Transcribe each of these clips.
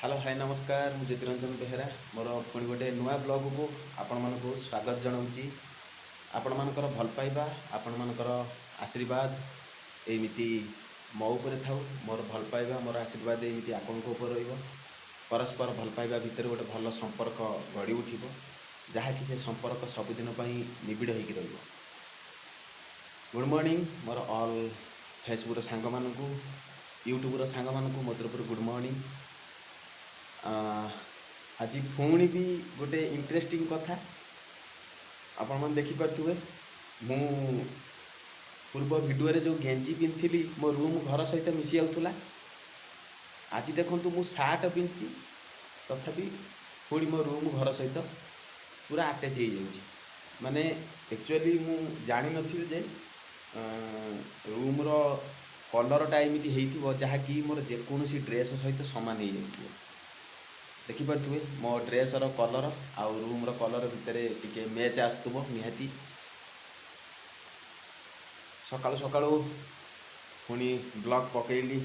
Hello hi नमस्कार मु ज्योतिरंजन बेहेरा मोर पुणी गोटे नुआ ब्लॉग को आपण मानक स्वागत जनाऊँगी। आपण मानकर भल पाइबा आपण मानकर आशीर्वाद एमती मो उपरे थाउ मोर भल पाइबा मोर आशीर्वाद एमती आपण उपर रहिबो। परस्पर भल पाइबा भितर गोटे भल संपर्क गढ़ी उठिबो जहाँकि से संपर्क सबुदिन निबिड़ होकर रहिबो। Good morning more all Facebook सांग मानकू यूट्यूब सांग मानकू मो तरफ गुड मॉर्निंग। आज पुणी भी गोटे इंटरेस्टिंग कथा आपण मैंने देखिपे मु पूर्व भिडियो जो गेंजी पिंधि मो रूम घर सहित मिसी जाऊला। आज देखु मु सार्ट पिंधि तथापि पुणी मो रूम घर सहित पूरा आटाच हो जाऊँगी। माने एक्चुअली मु जानी नथिबी जे रूम रो कलरटा एमती हो जहाँकि मोर जेकोसी ड्रेस सहित सामान हो जाए। देखिपे मो ड्रेसर कलर आउ रूम कलर भितर टिके मैच आसुव निहाती। सकाळु सकाळु पुणी ब्लॉग पकईली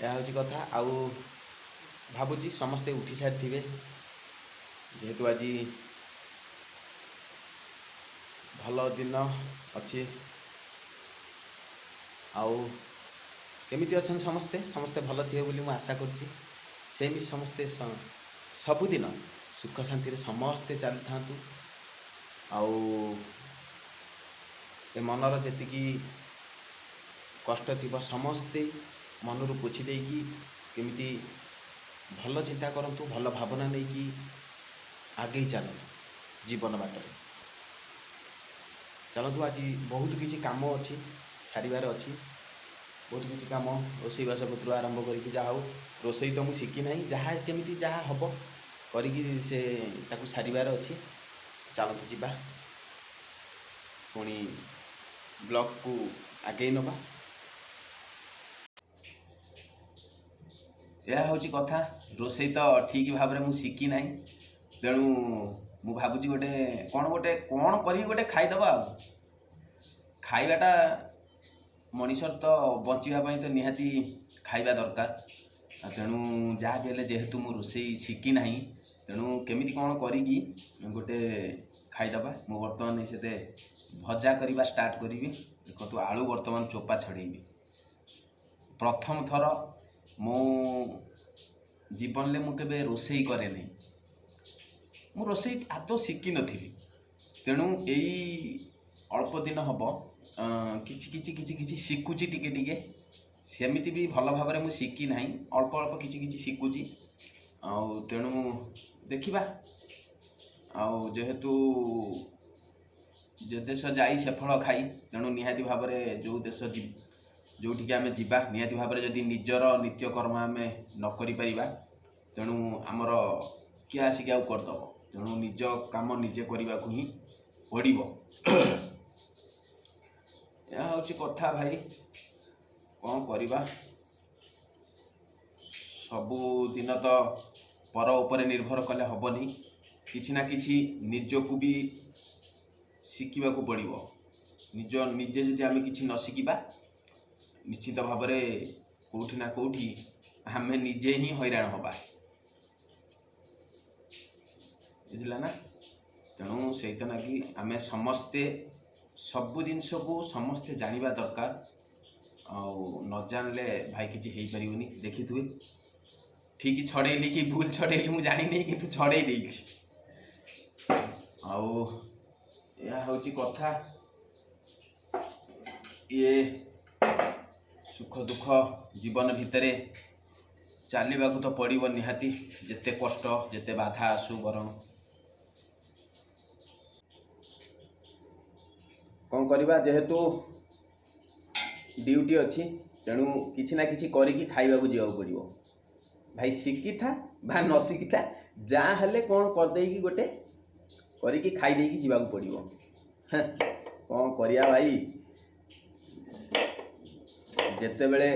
यह हूँ कथा। आउ भावुची समस्ते उठी सारी थे जेहेतु आज भल दिन अच्छी। आउ केमिति अच्छा समस्ते समस्ते भल थे बोली मु आशा करछि। सेमी समस्ते सबुदिन सुख शांति समस्ते चली था। आउ ए मनर जी कष्ट थी समस्ते मनरू पोछि देकी केमिति भल चिंता करंतु भल भावना नहीं कि आगे चल जीवन बाटर चलतु। आज बहुत किसी काम अच्छी सारिबार अच्छी बहुत किसी कम रोसईवास पत्र आरंभ करके जहाँ हो रोसई तो मुझे शिखी ना जहाँ केमी जहाँ हम कर सारिबार अच्छी। चलतु जीवा पुणी ब्लॉग को आगे नवा। यह हूँ कथा रोसई तो ठीक भाव में मुझे शिखी ना तेणु मु भावुची गोटे कौन कर गोटे खाईदबा खाइबाटा मनीषर तो बचापी तो निहाती खाइबा दरकार। तेणु जहाँ भी जेहेतु मु रोसई शिखी ना तेणु केमिति कौन करी गोटे खाईदबा। मु बर्तमान से भजा करवा स्टार्ट करी। देखो आलू बर्तमान चोपा छड़ेबी प्रथम थर मो जीवन में मुझे रोसई करे नहीं मु रोसई आदौ शिखी नी। तेणु यही अल्प दिन हम किछि शिखुची टिके टिके सेमिति भी भल भाव में मुझे शिखी ना अल्प अल्प किछि शिखुची। तेणु देखा आउ जेहेतु जे देश जाई से फल खाई तेणु निहाती भाव में जो देश जोटिक आम जा निहाती भाव में जदि निजर नित्यकर्म आम न करिपरिबा तेणु आमर किए आसिक आउ करदेव। तेणु निज काम निजे करने को ही पड़ो। यह हूँ कथा भाई कौन करवा सबुदिन तो पर उपरे निर्भर कले हेनी किछि ना किछि निजको भी शिखा पड़ो। निजे जदि आम कि न शिखा निश्चित भाव में कौटि ना कौटि आम निजे ही हैरान हवा बुझला ना। तेणु से लगी आम समस्ते सबु जिनस को समस्ते जानिबा दरकार। न जानले भाई किसी हो पारिबनी। देखी थुए ठीक छड़ेली कि भूल छड़ेली मु जानी नहीं किंतु छड़े देछि। यह हूँ कथा ये सुख दुख जीवन भितर चलने तो पड़ो निहाती जेते कष्ट जेते बाधा आसू बरं कौन करवा जेहेतु ड्यूटी अच्छी तेणु किसी ना किसी करिकी खाइबा जावाक पड़ो। भाई शिखी था बा न शिखी था जहाँ हेले कौन करदे गोटे करिकी खाई देकी जावाक पड़ो। कौन करिया भाई जेते बेले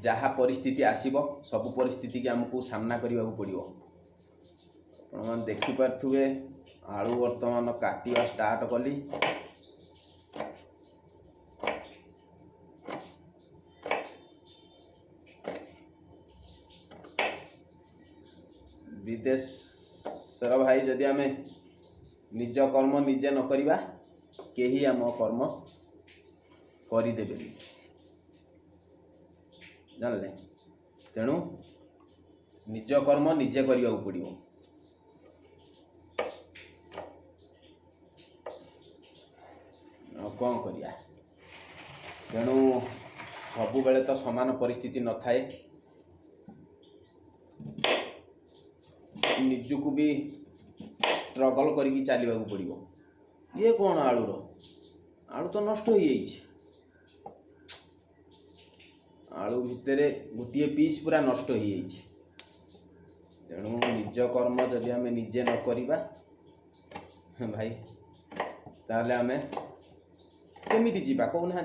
जहाँ परिस्थिति आसीबो सबु परिस्थिति की आमको सामना करने को पड़ो। आप देखिपे आलू बर्तमान काटिया स्टार्ट कली। विदेशर भाई जदि आम निज कर्म निजे न करिबा केही आम कर्म करदेबे जानले तेणु निज कर्म निजे करने पड़ो कौन करिया तेणु सबु बेले तो समान परिस्थिति न थाए निजुक भी स्ट्रगल करिकी चलवा पड़ो ये कौन आलूर आलू तो नष्ट हो आलू भितर गोटे पीस पूरा नष्ट हो तेणु निज कर्म जदि आम निजे न करिबा भाई ताले आम केमिति जीवा कहूना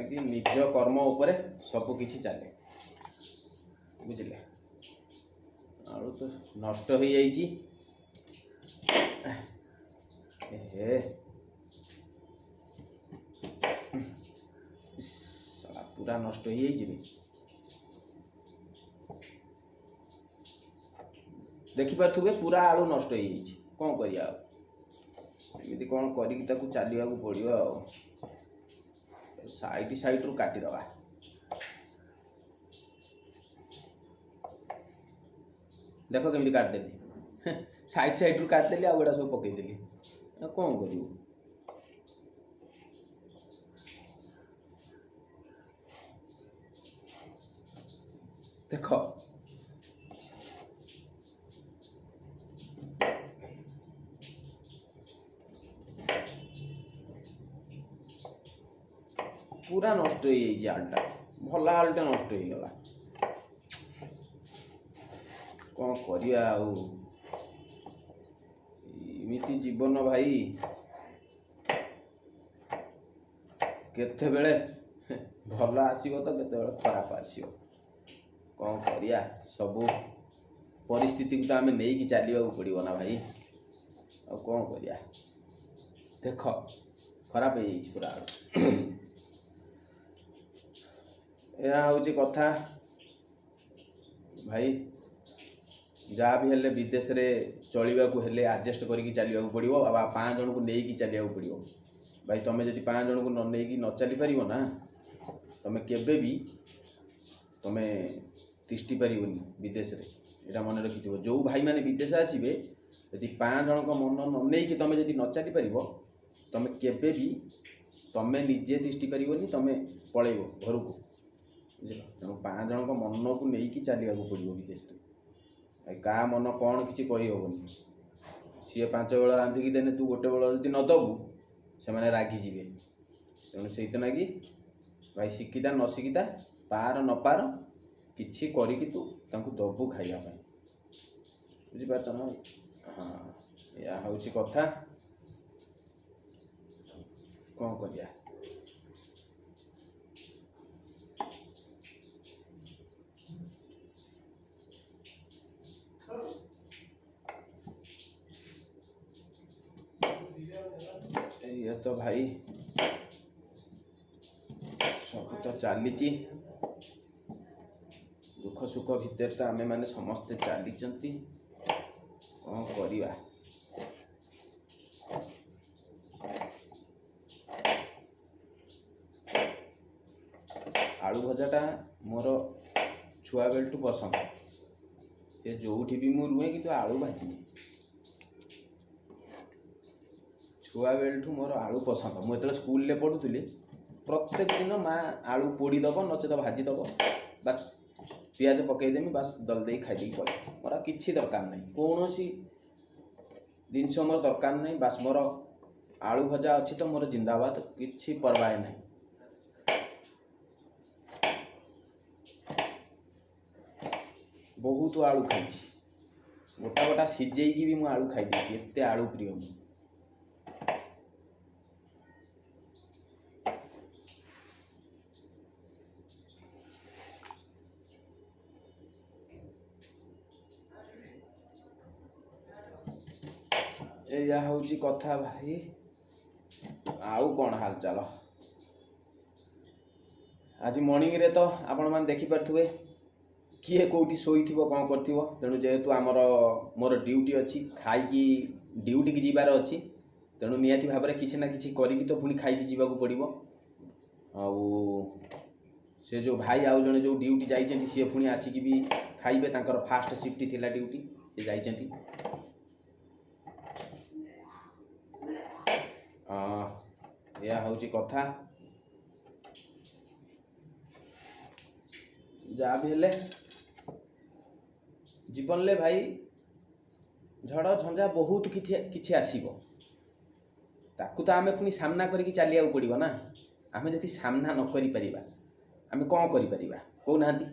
कि निज कर्म उपरे सब किछि चले बुझले आलू तो नष्ट हो जाइए पूरा नष्ट हो जाइए देखिपे पूरा आलू नष्ट हो जाइए कौन करिया एमती कौन करिकी ताकू चलवा पड़ो साइड साइड रू काटिदवा देख केमती काटिदेली साइड साइड रू काटिदेली आ गुड़ा सब पकईदेली कौन करू देख पूरा नष्ट हो जाइए आलटा भला आलटा नष्ट हो गला कौन करिया इमिति जीवन भाई केते बेले भल आसीबो तो केते बेले खराब आसीबो कौन करिया सबू परिस्थिति को तो आम नहीं चलवा पड़ो ना भाई आ कौन करिया देख खराब हो जाइए पूरा यह हूँ कथा भाई जहाँ भी हेल्ले विदेश रे चलवा हेल्ले आडजस्ट करके चलवा पड़ो आ 5 जन को लेकिन चलवा पड़ो भाई तुम्हें जब 5 जन को न चली पार ना तुम्हें केबे भी तुम्हें तिष्टि पारनी विदेश रे यहाँ मन रखि जो भाई मैंने विदेश आसबे यदि 5 जन को मन न तुम्हें जब न चली पार तुम्हें केबे भी तुम्हें निजे तिष्टि पारनी तुम्हें पलैब घर को बुझल तेणु 5 जन को मन को लेकिन चलवा पड़ो विदेश में क्या मन कौन किसी कहीहबनी सी 5 बेला रांधिकी देने तू गोटे बेला जब न दबू से मैंने रागिजे तेणु से लगी भाई शिक्षिता न शिक्षिता पार न पार किसी करिकी तू तांकु दबू खाइबा बुझीपार ना हाँ या हूँ कथा कौन करिया ये तो भाई सब तो चली दुख सुख भितर तो आमे माने समस्ते चली कौन करिया आलू भजाटा मोर छुआ बेलटू पसंद से जो भी मु रुए कि आलू भाजी छुआ बेलू मोर आलू पसंद मुझे स्कूल ले पढ़ुली प्रत्येक दिन माँ आलू पोड़ीदब नचेत भाजीदब बास पियाज पकईदेमी बास दलदे खाई पड़े मोर किसी दरकार नहीं कौन जिनस मोर दरकार नहीं बास मोर आलू भजा अच्छी तो मोर जिंदाबाद किसी परवाह नहीं बहुत आलू खाई गोटा गोटा सिझेकी भी मुझे आलू खाई एत आलू प्रिय मुझे या हूँ कथा भाई आउ कौन हाल चाल आज मॉर्निंग रे तो आपण मैंने देखिपे किए कौटी शोइथिबो कौन करथिबो। तेणु जेहेतु आमर मोर ड्यूटी अच्छी खाई ड्यूटी की जीवार अच्छी तेणु निहाती भाव में किसी ना किसी करी तो पुणी खाई जीवाक पड़ो। से जो भाई आउ जने जो ड्यूटी जाइछन्ति सी पुणी आसिक भी खाइबे तांकर फास्ट शिफ्ट थिला ड्यूटी से जाइछन्ति। या हूँ कथा जहाँ भी हेले जीवन ले भाई झड़ झंझा बहुत किछि आसीबो ताकू तो आमे पुणी सामना करके चलिया पड़ो ना। आमे जदि सामना न करि परिबा आमे कौन करि परिबा कहूनाहांती।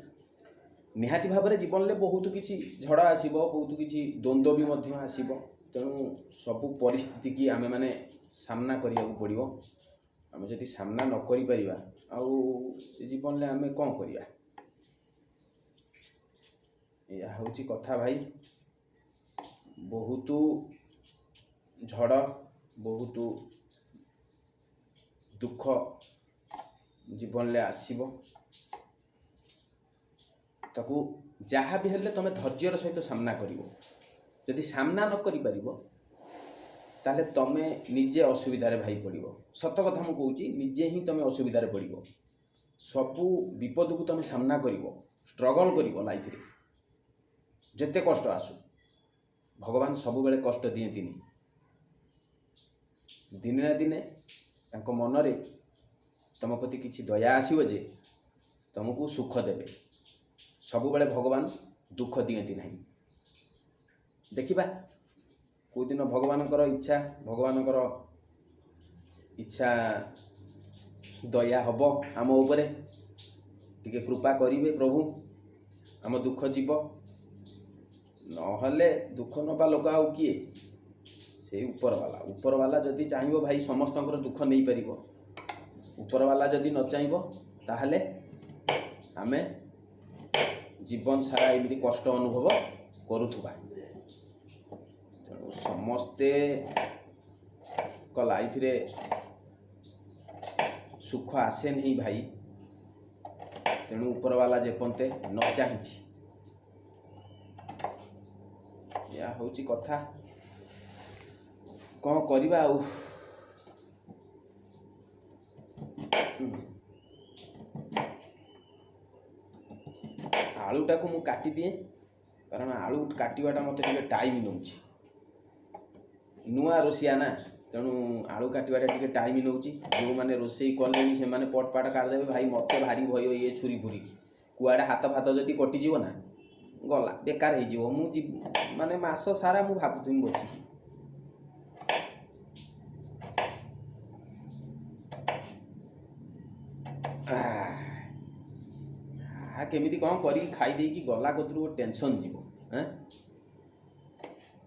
निहाती भाव में जीवन में बहुत किछि झड़ आसीबो बहुत किछि द्वंद्व भी मध्य आसीबो। तेणु सबु परिस्थिति की आमे माने सामना करिया पड़ो। आमे जदि सामना न करि परिबा आउ से जीवन में आमे कौन करिया। या हूँ कथा भाई बहुत झड़ बहुत दुख जीवन में आसीबो ताकू जहाँ भी हेल्ले तुम धैर्यर सहित सामना करिवो। यदि सामना न करि परिबो ताले तमे निजे असुविधारे भाई पड़ो। सत कथा मु कहूची निजे ही तमे असुविधारे पड़ो। सबू विपद को तमे सामना करिवो स्ट्रगल करिवो लाइफ रे जेते कष्ट आसु। भगवान सबु बेले कष्ट दिएंतिनी दिने ना दिने तांको मनरे तुम प्रति किछि दया आसीबो जे तुमको सुख देबे। सबु बेले भगवान दुख दिएंति नहीं। देखिबा कोई दिन भगवानकर इच्छा दया हबो आम उपरे टिके कृपा करिवे प्रभु आम दुख जीव नहले दुख नबा लोक आउ किए से ऊपर वाला जदि चाहिबो भाई समस्त दुख नहीं पारिबो। ऊपर वाला जदि न चाहिबो ताहले आमे जीवन सारा एमती कष्ट अनुभव करुथुबा। समस्ते को लाइफ रे सुख आसे नहीं भाई। तेणु ऊपर वाला जेपंते न चाहिए या हूँ कथा कौन करवा। आलूटा को मु काटी दिए कारण आलू काटिवाटा मत टाइम नौ नुआ रोसिया ना। तेणु आलू काटिवाटा टिके टाइम नौ। जो मैंने रोसई कले से मैंने पटपाट काटिदेवे भाई मत भारी भय ये छुरी फुरी कुआड़े हाथ फाथ जदि कटिଯିव ना गला बेकार हो माने मास सारा मु भाबुथि बसी केमिति कौन करी खाई देकी गला कतरू टेंशन जीव।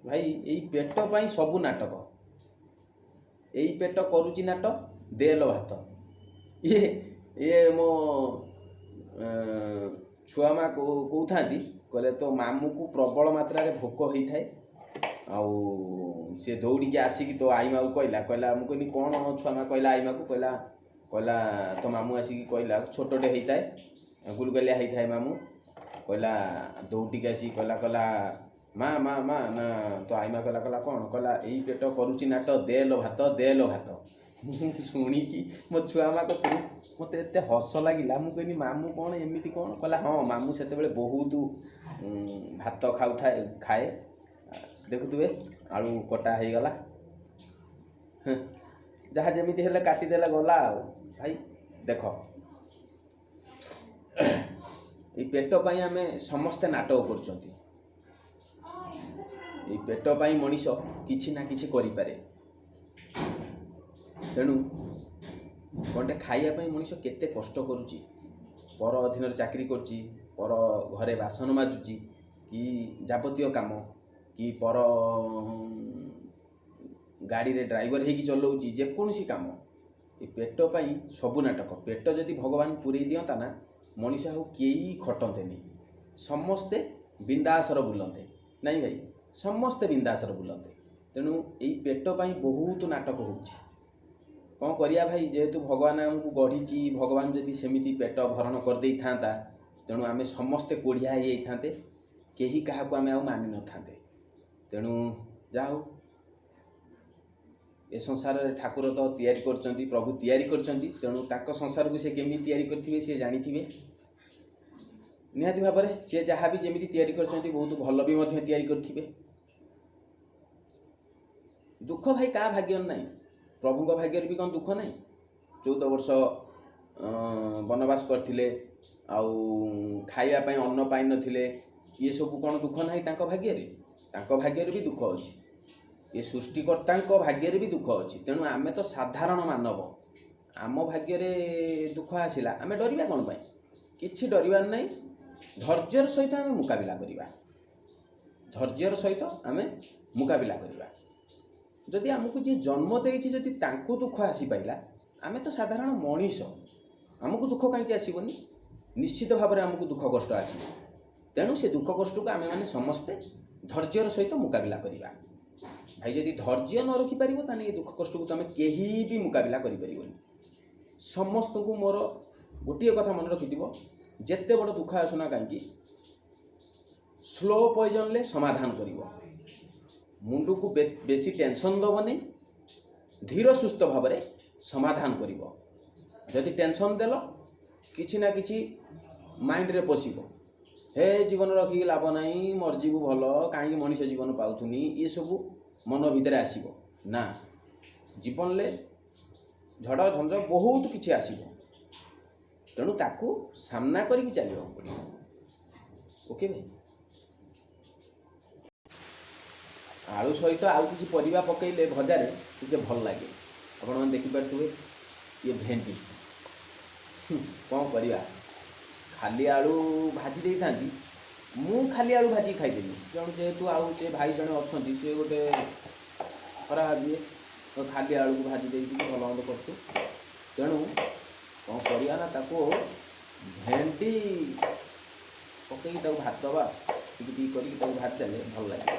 भाई यही पेट पाई सबू नाटक यही पेट करुची नाट देल भात ये ये मो छुआ माँ कहता कहले तो मामू को प्रबल मात्रा रे भोक होता है आउ से दौड़ी आसिक तो आई माँ को कहला मुझे कौन छुआ माँ कहला आई माँ को कहला तो मामू आसिक कहला छोटे होता है गुलगलिया होता है मामू कहला दौड़ी आसिक कहला माँ माँ माँ ना तो आई माँ कहला कौन कहला यही पेट करुची नाट देल भात शुणिकी मो छुआ माँ कतु मत एत हस लगिला मुझे मामू कौन एमती कौन कहला हाँ मामू से बहुत भात खाए देखुए आलू कटा हो गला जहाँ जमीती हेले काटिदेला गला भाई देख ये पेट पाई आमे समस्ते नाटक कर पेट पाई मनीष किछि ना किछि करि पारे। तेणु गंटे खाइया मनीष केते कष्ट करुची पर अधीन चाकरी करुची पर घरे बासन माजुची कि जाबतीय काम कि पर गाड़ी रे ड्राइवर होगी चलाऊँगी जेकोसी काम ये पेट पाई सबू नाटक। पेट जदि भगवान पूरे दियंता ना मनीष आउ केही खटंतेनी समस्ते बिंदासर बुलंते नहीं भाई समस्ते बिंदासर बुलंते। तेणु यही पेट पाई बहुत नाटक होउची କ'ଣ କରିବା ଭାଇ, ଯେହେତୁ ଭଗବାନ ଆମକୁ ଗଢ଼ିଛି, ଭଗବାନ ଯଦି ସେମିତି ପେଟ ଭରଣ କରିଦେଇଥାନ୍ତା ତେଣୁ ଆମେ ସମସ୍ତେ କୋଢ଼ିଆ ହେଇଯାଇଥାନ୍ତେ, କେହି କାହାକୁ ଆମେ ଆଉ ମାନିନଥାନ୍ତେ। ତେଣୁ ଯାହା ହଉ ଏ ସଂସାରରେ ଠାକୁର ତ ତିଆରି କରିଛନ୍ତି, ପ୍ରଭୁ ତିଆରି କରିଛନ୍ତି, ତେଣୁ ତାଙ୍କ ସଂସାରକୁ ସେ କେମିତି ତିଆରି କରିଥିବେ ସେ ଜାଣିଥିବେ। ନିହାତି ଭାବରେ ସିଏ ଯାହା ବି ଯେମିତି ତିଆରି କରିଛନ୍ତି ବହୁତ ଭଲ ବି ମଧ୍ୟ ତିଆରି କରିଥିବେ। ଦୁଃଖ ଭାଇ କାହା ଭାଗ୍ୟରେ ନାହିଁ, ପ୍ରଭୁଙ୍କ ଭାଗ୍ୟରେ ବି କ'ଣ ଦୁଃଖ ନାହିଁ? 14 ବର୍ଷ ବନବାସ କରିଥିଲେ, ଆଉ ଖାଇବା ପାଇଁ ଅନ୍ନ ପାଇନଥିଲେ, ଇଏ ସବୁ କ'ଣ ଦୁଃଖ ନାହିଁ ତାଙ୍କ ଭାଗ୍ୟରେ? ତାଙ୍କ ଭାଗ୍ୟରେ ବି ଦୁଃଖ ଅଛି, ଏ ସୃଷ୍ଟିକର୍ତ୍ତାଙ୍କ ଭାଗ୍ୟରେ ବି ଦୁଃଖ ଅଛି। ତେଣୁ ଆମେ ତ ସାଧାରଣ ମାନବ, ଆମ ଭାଗ୍ୟରେ ଦୁଃଖ ଆସିଲା ଆମେ ଡରିବା କ'ଣ ପାଇଁ? କିଛି ଡରିବାର ନାହିଁ, ଧୈର୍ଯ୍ୟର ସହିତ ଆମେ ମୁକାବିଲା କରିବା, ଧୈର୍ଯ୍ୟର ସହିତ ଆମେ ମୁକାବିଲା କରିବା। ଯଦି ଆମକୁ ଯିଏ ଜନ୍ମ ଦେଇଛି ଯଦି ତାଙ୍କୁ ଦୁଃଖ ଆସିପାରିଲା, ଆମେ ତ ସାଧାରଣ ମଣିଷ, ଆମକୁ ଦୁଃଖ କାହିଁକି ଆସିବନି? ନିଶ୍ଚିତ ଭାବରେ ଆମକୁ ଦୁଃଖ କଷ୍ଟ ଆସିବ। ତେଣୁ ସେ ଦୁଃଖ କଷ୍ଟକୁ ଆମେମାନେ ସମସ୍ତେ ଧୈର୍ଯ୍ୟର ସହିତ ମୁକାବିଲା କରିବା। ଭାଇ ଯଦି ଧୈର୍ଯ୍ୟ ନ ରଖିପାରିବ ତାହେଲେ ଏ ଦୁଃଖ କଷ୍ଟକୁ ତୁମେ କେହି ବି ମୁକାବିଲା କରିପାରିବନି। ସମସ୍ତଙ୍କୁ ମୋର ଗୋଟିଏ କଥା ମନେ ରଖିଥିବ, ଯେତେ ବଡ଼ ଦୁଃଖ ଆସୁନା କାହିଁକି ସ୍ଲୋ ପଏଜନ୍ରେ ସମାଧାନ କରିବ। ମୁଣ୍ଡକୁ ବେଶୀ ଟେନସନ୍ ଦେବନି, ଧୀର ସୁସ୍ଥ ଭାବରେ ସମାଧାନ କରିବ। ଯଦି ଟେନସନ୍ ଦେଲ କିଛି ନା କିଛି ମାଇଣ୍ଡରେ ପଶିବ, ହେ ଜୀବନ ରଖିକି ଲାଭ ନାହିଁ, ମରିଯିବୁ ଭଲ, କାହିଁକି ମଣିଷ ଜୀବନ ପାଉଥୁନି, ଏସବୁ ମନ ଭିତରେ ଆସିବ ନା। ଜୀବନରେ ଝଡ଼ ଝଞ୍ଜ ବହୁତ କିଛି ଆସିବ, ତେଣୁ ତାକୁ ସାମ୍ନା କରିକି ଚାଲିବାକୁ ପଡ଼ିବ। ଓକେ ଭାଇ। ଆଳୁ ସହିତ ଆଉ କିଛି ପରିବା ପକାଇଲେ ଭଜାରେ ଟିକେ ଭଲ ଲାଗେ। ଆପଣମାନେ ଦେଖିପାରୁଥିବେ ଇଏ ଭେଣ୍ଡି, କ'ଣ କରିବା, ଖାଲି ଆଳୁ ଭାଜି ଦେଇଥାନ୍ତି, ମୁଁ ଖାଲି ଆଳୁ ଭାଜିକି ଖାଇଦେବି। ତେଣୁ ଯେହେତୁ ଆଉ ସେ ଭାଇ ଜଣେ ଅଛନ୍ତି, ସେ ଗୋଟେ ଖରାପ ଇଏ, ତ ଖାଲି ଆଳୁକୁ ଭାଜି ଦେଇକି ଭଲ ମନ୍ଦ କରୁଛୁ। ତେଣୁ କ'ଣ କରିବା ନା, ତାକୁ ଭେଣ୍ଡି ପକାଇକି ତାକୁ ଭାତ ଦେବା, ଟିକେ ଟିକେ କରିକି ତାକୁ ଭାଜି ଦେଲେ ଭଲ ଲାଗିବ।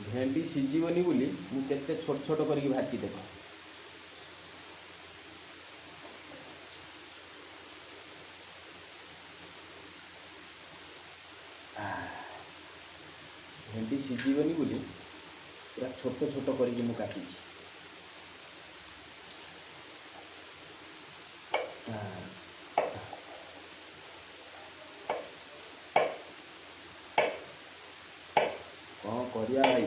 ଭେଣ୍ଡି ସିଝିବନି ବୋଲି ମୁଁ କେତେ ଛୋଟ ଛୋଟ କରିକି ଭାଜି ଦେବ। ଭେଣ୍ଡି ସିଝିବନି ବୋଲି ପୁରା ଛୋଟ ଛୋଟ କରିକି ମୁଁ କାଟିଛି। କ'ଣ କରିବା ଭାଇ,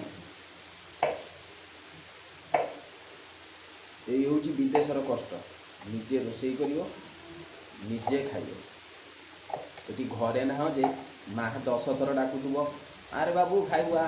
ଏଇ ହେଉଛି ବିଦେଶର କଷ୍ଟ। ନିଜେ ରୋଷେଇ କରିବ, ନିଜେ ଖାଇବ। ଏଠି ଘରେ ନାହ ଯେ ମା 10 ଥର ଡାକୁଥିବ, ଆରେ ବାବୁ ଖାଇବୁ ଆ।